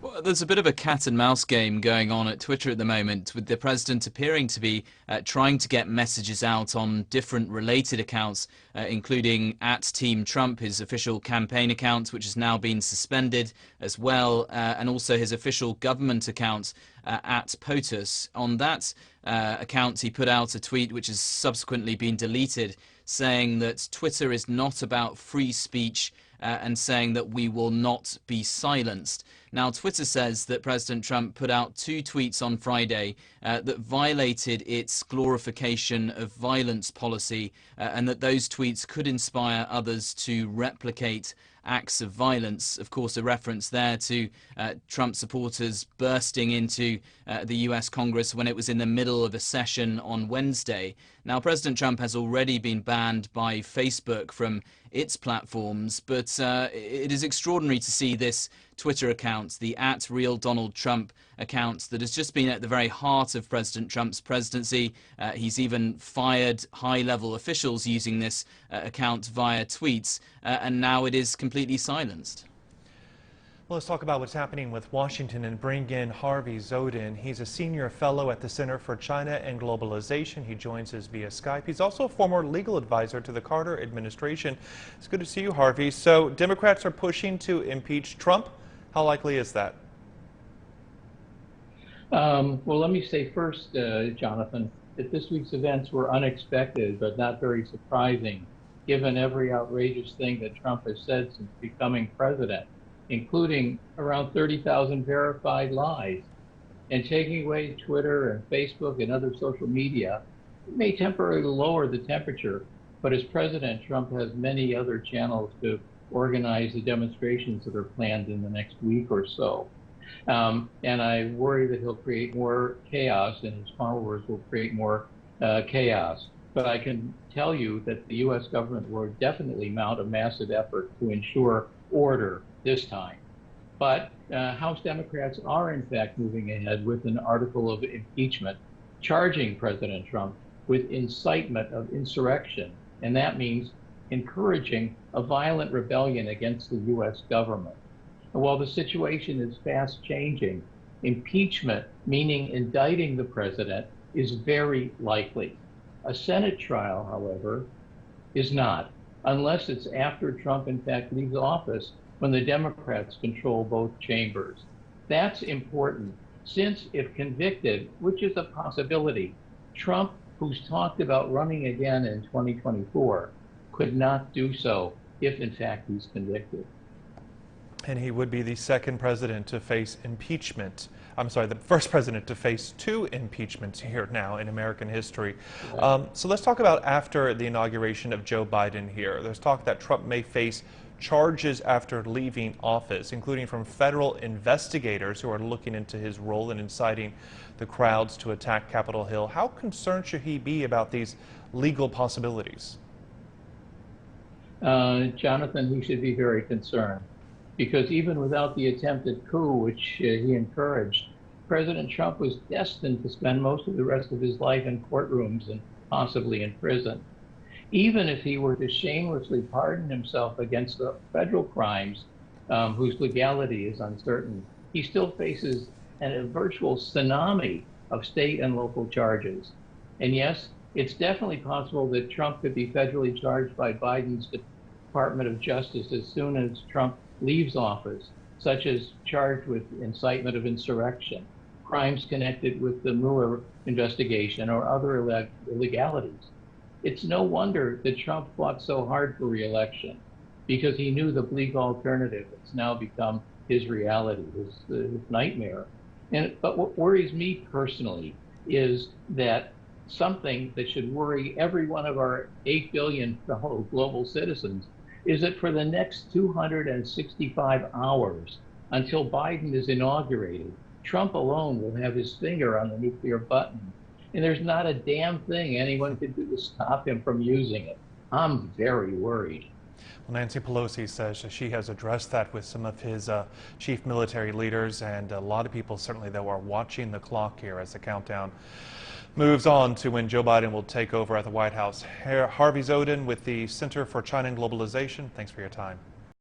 Well, there's a bit of a cat and mouse game going on at Twitter at the moment, with the president appearing to be trying to get messages out on different related accounts, including at Team Trump, his official campaign account, which has now been suspended as well, and also his official government account at POTUS. On that account, he put out a tweet which has subsequently been deleted, saying that Twitter is not about free speech and saying that we will not be silenced. Now, Twitter says that President Trump put out two tweets on Friday that violated its glorification of violence policy and that those tweets could inspire others to replicate acts of violence. Of course, a reference there to Trump supporters bursting into the US Congress when it was in the middle of a session on Wednesday. Now, President Trump has already been banned by Facebook from its platforms, but it is extraordinary to see this Twitter account, the @RealDonaldTrump account, that has just been at the very heart of President Trump's presidency. He's even fired high-level officials using this account via tweets, and now it is completely silenced. Well, let's talk about what's happening with Washington and bring in Harvey Zodin. He's a senior fellow at the Center for China and Globalization. He joins us via Skype. He's also a former legal advisor to the Carter administration. It's good to see you, Harvey. So Democrats are pushing to impeach Trump. How likely is that? Well, let me say first, Jonathan, that this week's events were unexpected, but not very surprising, given every outrageous thing that Trump has said since becoming president, including around 30,000 verified lies. And taking away Twitter and Facebook and other social media may temporarily lower the temperature, but as president, Trump has many other channels to organize the demonstrations that are planned in the next week or so. And I worry that he'll create more chaos and his followers will create more chaos. But I can tell you that the US government will definitely mount a massive effort to ensure order this time. But House Democrats are in fact moving ahead with an article of impeachment charging President Trump with incitement of insurrection. And that means encouraging a violent rebellion against the US government. And while the situation is fast changing, impeachment, meaning indicting the president, is very likely. A Senate trial, however, is not, unless it's after Trump in fact leaves office, when the Democrats control both chambers. That's important, since if convicted, which is a possibility, Trump, who's talked about running again in 2024, could not do so if in fact he's convicted. And he would be the second president to face impeachment. I'm sorry, the first president to face two impeachments here now in American history. So let's talk about after the inauguration of Joe Biden here. There's talk that Trump may face charges after leaving office, including from federal investigators who are looking into his role in inciting the crowds to attack Capitol Hill. How concerned should he be about these legal possibilities? Jonathan, he should be very concerned, because even without the attempted coup, which he encouraged, President Trump was destined to spend most of the rest of his life in courtrooms and possibly in prison. Even if he were to shamelessly pardon himself against the federal crimes whose legality is uncertain, he still faces a virtual tsunami of state and local charges. And yes, it's definitely possible that Trump could be federally charged by Biden's Department of Justice as soon as Trump leaves office, such as charged with incitement of insurrection, crimes connected with the Mueller investigation, or other illegalities. It's no wonder that Trump fought so hard for re-election, because he knew the bleak alternative has now become his reality, his nightmare. But what worries me personally is that something that should worry every one of our 8 billion fellow global citizens is that for the next 265 hours until Biden is inaugurated, Trump alone will have his finger on the nuclear button. And there's not a damn thing anyone can do to stop him from using it. I'm very worried. Well, Nancy Pelosi says she has addressed that with some of his chief military leaders, and a lot of people certainly, though, are watching the clock here as the countdown moves on to when Joe Biden will take over at the White House. Harvey Zodin with the Center for China and Globalization, thanks for your time.